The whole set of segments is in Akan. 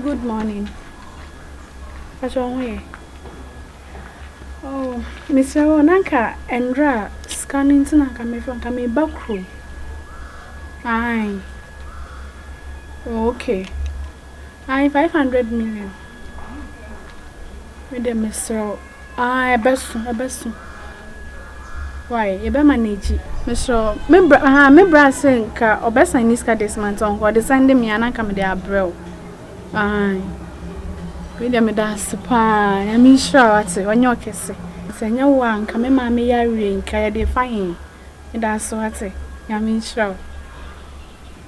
good morning. What's wrong here? Oh, Mr. Onanka and Ra scanning to Nakame from Kame Bakru. Aye. Okay. Aye, 500 million. With the Mr. Aye, best. Why? You be manage. Mr. Me bra saying ka obesa niska this month on what send me Anaka de abro. Aye. With them that's pa. I mean sure what when you kese. Senya one ka me mama yare nka dey fine. That's what I mean sure.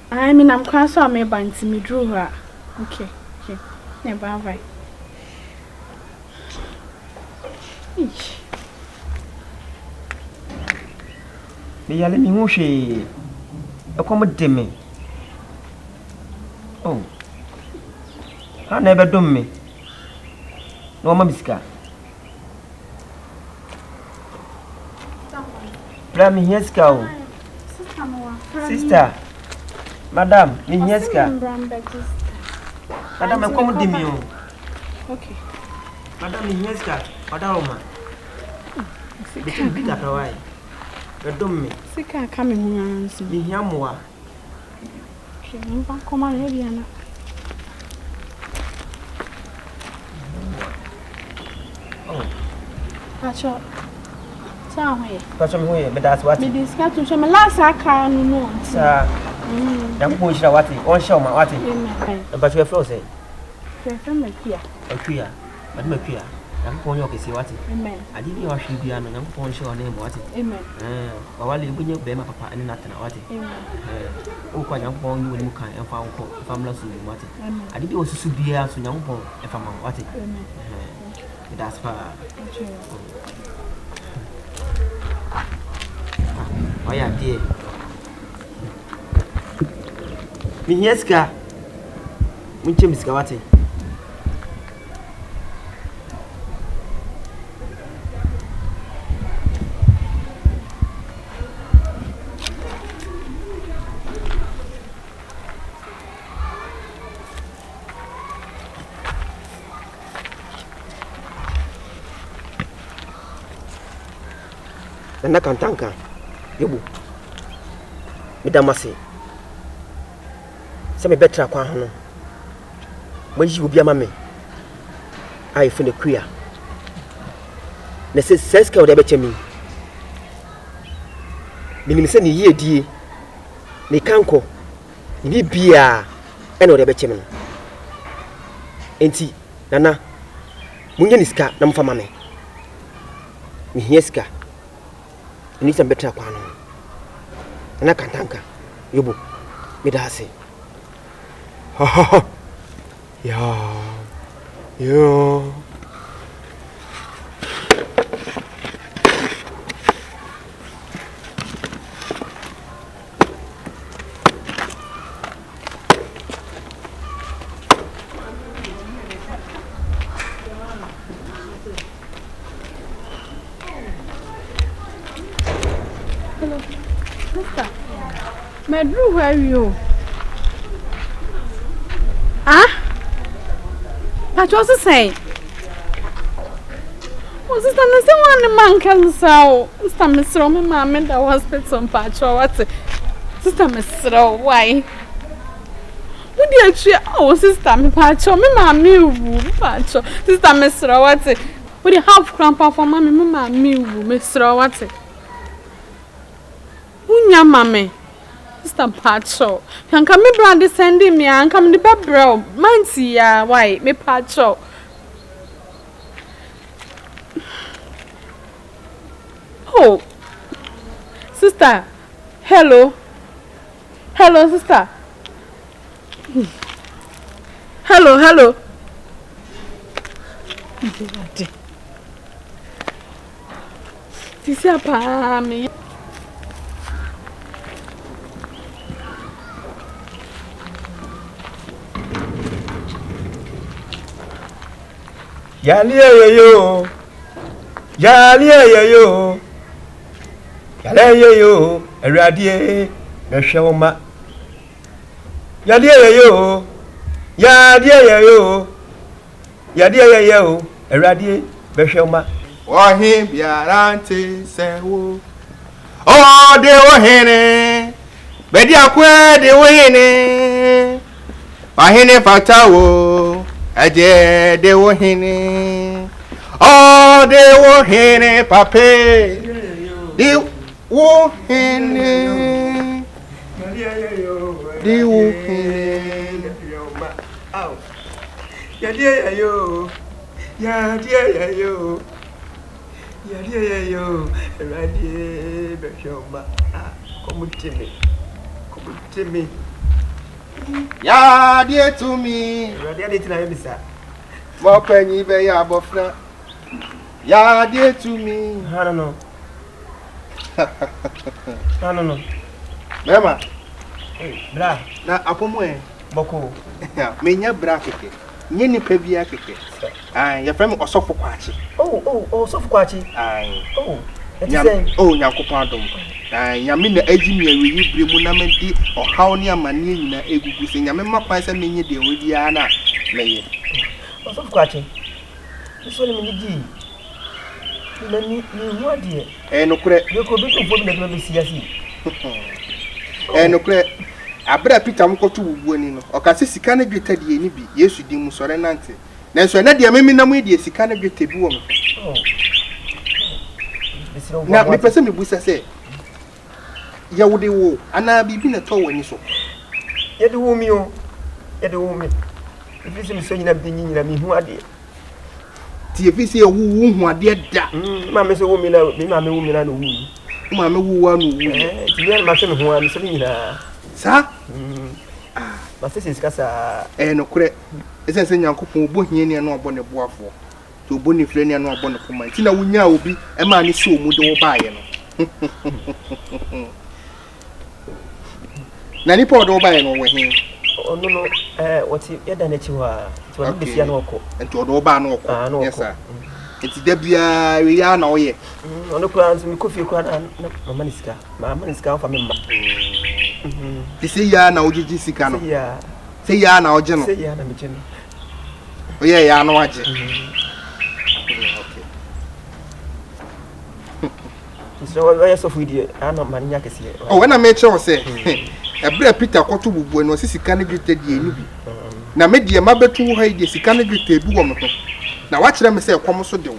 I mean I'm quite so me banti me drew her. Okay. Never bye. Eesh. Me yale mi ho hwe akomode me. Oh. Ha na be dom me. No ma bisika. Brami heska o. Sister. Madam, mi heska. Madam akomode me o. Okay. Madam mi heska. Odaroma. Bika tawai. Bedom me. Sika kame hu anso. Mi hiamoa. Mba koma ready ana. Oh. Pacho. Sawe. Pacho me hoye, me das what? Me discuss to me last aka no. Sa. Dam ko hira wati, on show ma wati. Amen. But you flow say. Fem kia. Akuya. But me akuya. Dam ko nyo kesi wati. Amen. Adi bi wa hwe bia no, dam ko show na wati. Amen. Wa wale bunye be ma papa ene natana wati. Amen. O kwa dam ko nyu ni kan enfa nko family so ni wati. Adi bi osusu bia so nyam ko enfa ma wati. Amen. That's far. Oh yeah, dear. Mi heska. Munche miska wate. Nana kantanka yobu midamase se me betra kwa hono maji obi ama me ai fune kuya na se seska o de be chemi minim se ni yiedie ni kanko ni bia e na o de be chemi enti nana munye ni ska na mfa mame mi hieska ni some better kwano na kantanka yobo midase ha ha ha ya yo Medru, where are you? Ah? What was he saying? Was it the man can say? Sister Miss Romy, Mamma, that was some patch or what? Sister Miss Row, why? Would you actually? Oh, Sister Me Patch or me, Mammy, Patch, Sister Miss Row, what? Would you have grandpa for Mammy, Mammy, Miss Row, what? Unya, Mammy. Sister Pacho, can come me brand sending me and come the bro. Mansi ya why me Pacho. Oh, sister. Hello, sister. Hello. This is a me. Yali yo. Eradi e hwe wo ma. Yali yo. Ya dia yo. Ya dia yo. Erade be hwema. Wa him biarante se wo. Oh de wo hene. Be di akwa de wo hene. Wa hene fatawo. Aje de wo hene. Oh de wo hene pape. De wo hene. De wo hene. Ya dia yo. Ya dia yo. Ya dia yo. Erade be hwema. Komutimi. Ya die to me. Erade ade tina yebisa. Mo panyi be ya abofra. Ya die to me. No. Mema. Bra. Na apomo e. Boko. Menya bra keke. Nye nipa bia keke. Ya frame Osofo Kwakye. Osofo Kwakye. Nyankopon adom. Nyame na agi mi awi bre mu na medi ohaw ne amane nyina egugu se nyame makwan se menye de odi a na meye. Osofo Kwakye. So le menidi. Ni hu ade. Nokure. Ye ko bi to fo bi na be siasi. Nokure. Abra Peter mkoto wubu ani no. Okase sika na dweta de ni bi. Yesu di mu sore nante. Nanso na de memi na mu de sika na dweta bi wo me. Na me pese me busa se ya wode wo ana bibi na to wani so. Ye de wo mi o. Ye de wo mi. Ifi se mi so nyina bi nyina mi hu ade. Ti efi se wu hu ade da. Ma me so wo mi na mi ma me wo mi na no wu. Ma me wu wa no wu. Ti ye ma se me hu an so nyina. Sa? Ma se se skasa. No kure. Esense Nyankopon obohie ne na obone boafo. To obone fire ne na obone koma. Ti na wunya obi e ma ne se omu de wo baaye no. Na nipa odo baaye no wo he. No wati yeda na chi wa. Ti wa bi sia na okọ. Enti odo baa na okọ. Yes sir. Enti da bia we ya na wo ye. Ono kura nso mi kofi kura na mama ni sika. Mama ni sika fa me mma. Ti se ya na ojiji sika no. Ya. Se ya na oje no. Se ya na me je no. Oye ya na waje. So why so fudi ana manya kese. When I make sure say Ebra Peter koto bubu no sika na dwete die ni bi. Na me die mabetu ha die sika na dwete bi wo me ho. Na wa kire me say ekom so de wo.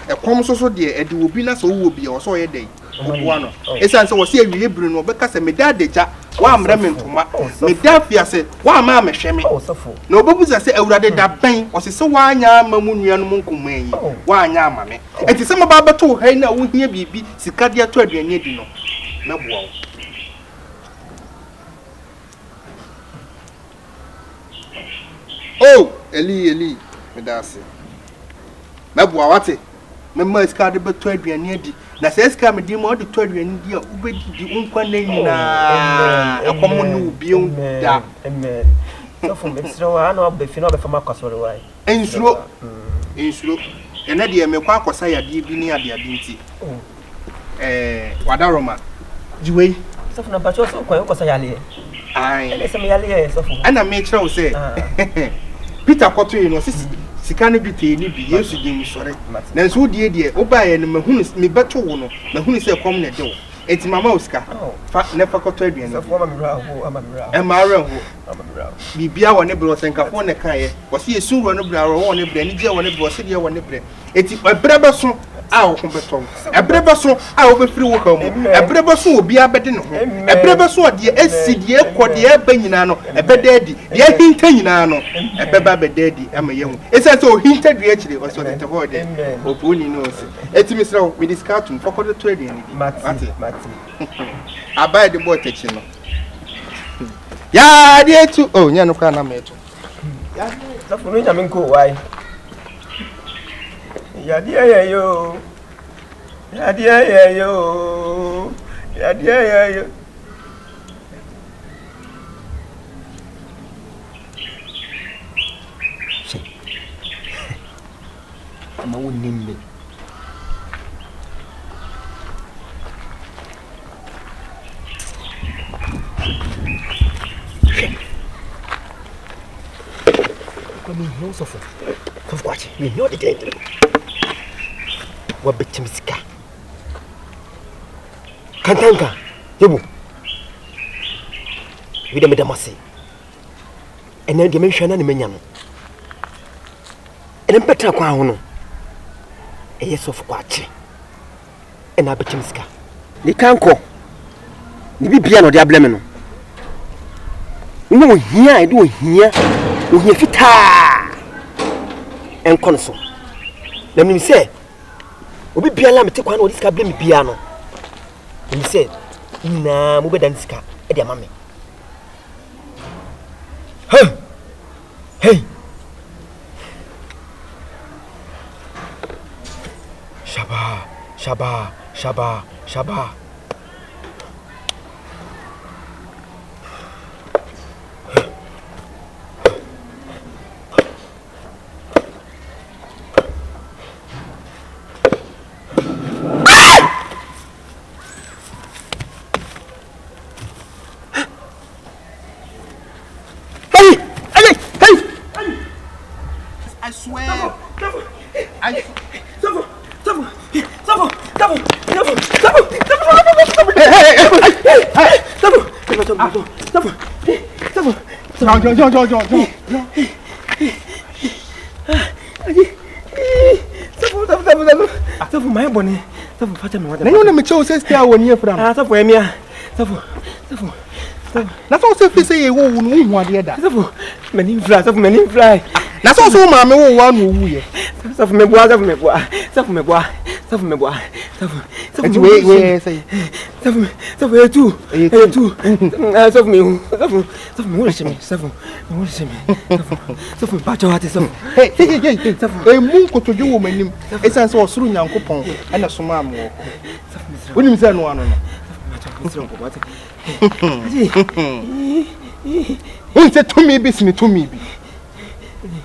Ekom so de e de obi na so wo bi o so ye dey. Obuwa no. Esan se wo se awie bru no be ka se me da deja wa amra me ntoma. Me da fia se wa ma me hwe me. Osofo. Na obobu se awurade da ban o se wa anya ama mu nua no nkomo yi. Wa anya ama me. Enti se maba beto ha na wo hia bibi sika de ato aduane adi no. Na boa wo. Oh, Eli, me da se. Na boa wate. Me ma sika de beto aduane adi. Na se sika me di mo de to aduane di a ubedi di unkwa na nyina. Ekomo no obi da. Amen. So for me so I know be fino be fama kwasore wai. Ensuro. Ena de me kwa akosa yade bi ni ade nti. Wadaroma. Jiwe. So for na ba cho so kwa akosa yale. Ai. Ele se me yale so for. Ana me kire wo se. Peter Koto yi no sisi sika ne bite ni bi Yesu di mi sore. Na nso die die obaye no mahunu me beto wo no mahunu se kom na de wo. Enti mama osika. Fa ne fa koto aduane. So for ma mira ho, ama mira. E ma re ho. Bibia wo ne bro senkafo ne kan ye. Wo se yesu wo ne bra wo ne bra ni je wo ne bro se de wo ne bra. Enti ebrebe so a wo betom. Ebrebe so a wo be firi wo ka mu. Ebrebe so obi abede ne ho. Ebrebe so de esi de ekode e ba nyina no ebede adi. De hinta nyina no ebeba bede adi ama ye hu. Esa so hinta du akire wo so de te ho de. Opuni no se. Eti misra wo me discount fokode to adi ni. Mati. Abai de boy techi no. Ya de tu oh nya no kwa na meto. Ya so for me na me ko wai. Ya dia yo. Ya dia yo. Ya dia yo. Ama wonimbe. come in here, Osofo Kwakye. Me know the day. What bet him ska? Kantanka, Yobu. We the medamasi. And then dimension and menyan. And then better kwa hono. E yes of Kwakye. And I bet him ska. Ni kanko. Ni bibia no dia blame no. No here I do here. We here fita. En konso. Let me say. Obi bia la me te kwa no dis ka blame bia no. Let me say. Na mo be dan ska e dia mame. Hey. Shaba. I swear. My bonnet. No, me chose says there when you're from. That's for me. That's also if you say you won't want the other. Many fly. That's also mamma who one who you. Suffer me bois.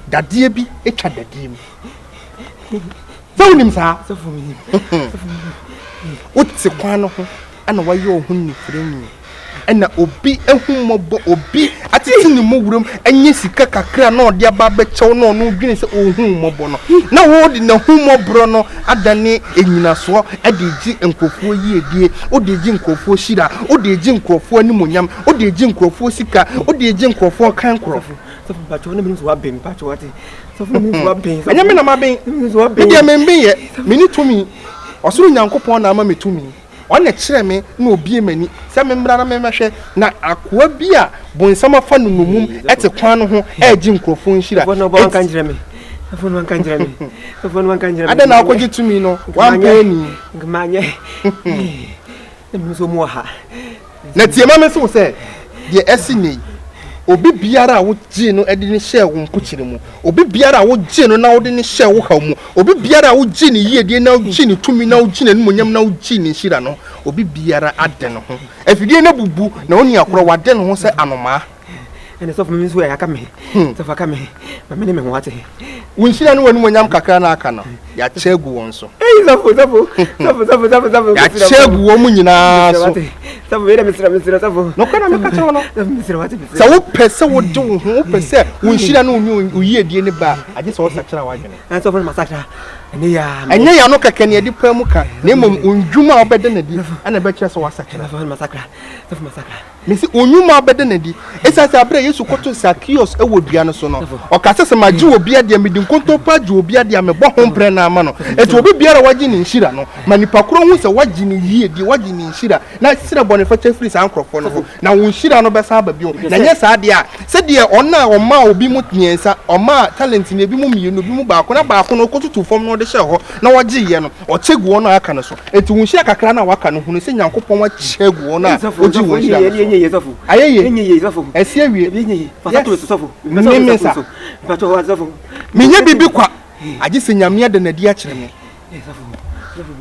That dear be a cat that dear. So, him, sir. What's the quan and why you're honey friend? And obi a home obi at it in the room, and yes, Kaka no, dear Babette, no Guinness or home mobono. No word in the home of Bruno, Adane, Eninaso, at the Jin and Kofu ye dear, or the Jin Kofu Shida, or the Jin Kofu Nimuniam, or the Jin Kofu Sika, or the Jin Kofu Cancro. But you means what being patchworthy. So means what being. I am not being what be minute to me, or soon Uncle Pon Amami to me. On a chairman, no be many, some member share, not a quabia, when some fun room at a quan who edging Crofon Shida. No one can dream me. One can dream me. One can dream. I don't know what you to me, no 1 penny. Mania. So more. Let's your mamma so say, dear Essene. Obi biara wo gye no edi ne share wo nkuchire mu obi biara wo gye no na wo de ne share wo ha mu obi biara wo gye ne yiedie na wo gye ne tumi na wo gye ne monyam na wo gye ne shira no obi biara ade no ho afidie na bubu na oni akoro wade no ho se anoma ene so fami so ya ka me so fa ka me ma me ne me ho ate wo shira no woni monyam kakra na aka no ya chegu won so zafo ya chegu wo mu nyina so zafo we da misira zafo no kana me ka chero no misira wate sa wo pese wo de wo ho wo pese wo shira no wo yiedie ne ba age so wo sakra wa dwene an so fa masakra ene ya no kaka ne edi pa mu ka na mom ondwuma obede na di ana be kire so wa sakra zafo masakra mesi onyuma obede na di esasa abre yesu koto sakios ewo dua no so no o ka sese maji obi ade medi nkonto pa ju obi ade me bo hompre na ama no etu obi biara waji ni nhira no manipa kro hu se waji ni yiedi waji ni nhira na sira bone fa chefri san krofo no na wo nhira no be sa ba bio na nye sa ade a se de ona o ma obi mu tiensa o ma talent na ebi mu mienu bi mu ba ko na ba ko no kotutu fom no de hye ho na waji ye no o chegu ono aka no so etu wo nhira kakra na waka no hu no se nyankopon wa chegu ono a oji wo nhira enye zafo ayeye enye zafo esi awie enye fasato zafo mmesa pato wa zafo menye bibi kwa age se nyame de na di a kire me zafo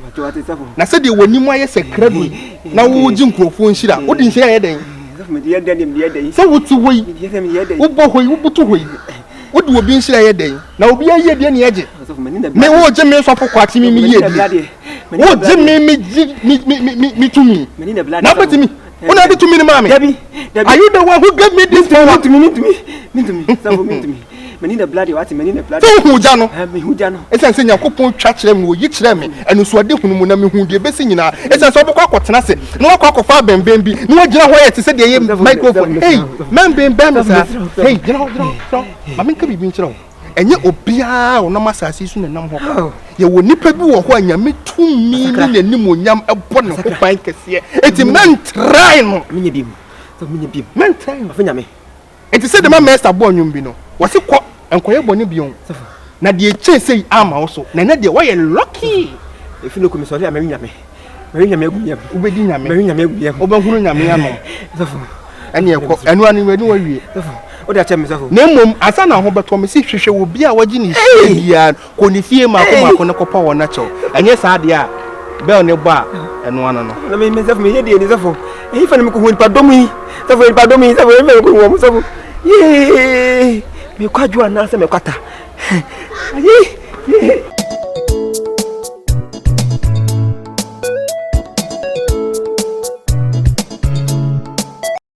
pato wa zafo na se de wonimu aye sekrado na wo ji nkrofo nhira wo di nhira ye den zafo me de den se wutu hoi wo bo hoi wo butu hoi wo di obi nhira ye den na obi aye de ne age me wo je me Osofo Kwakye mi ye de wo je me tumi na betimi una do to me mama Debbie are you the one who gave me this power to me Zafo me mani na blood what mani na blood so hu ja no me hu ja no esen se Yakopon twa kire me wo yi kire me enu so ade hunu mu na me hu de besi nyina esen so bokọ akotena se na wakọ akọfa bembem bi na wagina ho ye te se de ye microphone hey man bembem no sa hey gina ma me nka bibi nkire enye obia wo na masase su na nam ho ye wo nipa bi wo ho anyame tumi ni nanim onyam ebo ne ho ban kese eti men try no menye bim so menye bim men try no afanya me eti se de ma master bo onwum bi no wose kọ enkoye boni bi on na de eche sei ama wo so na de wo ye lucky efi no komisori a menye me agunyam ubedi nyame menye me agunyam obahunu nyame ano safo ene ekọ enu ani we ni wo wie safo o da chem safo na mom asa na ho beto me si hwehwe wo bia wagi ni hia ko ni fie ma ko na kopa wo na chew enye sa de a bel ne bo a enu ano no na me safo me ye de ni safo e fa na me ko hu nipa domu yi safo nipa domu yi safo me ko hu mo safo ye me kwadwo na se me kwata ayi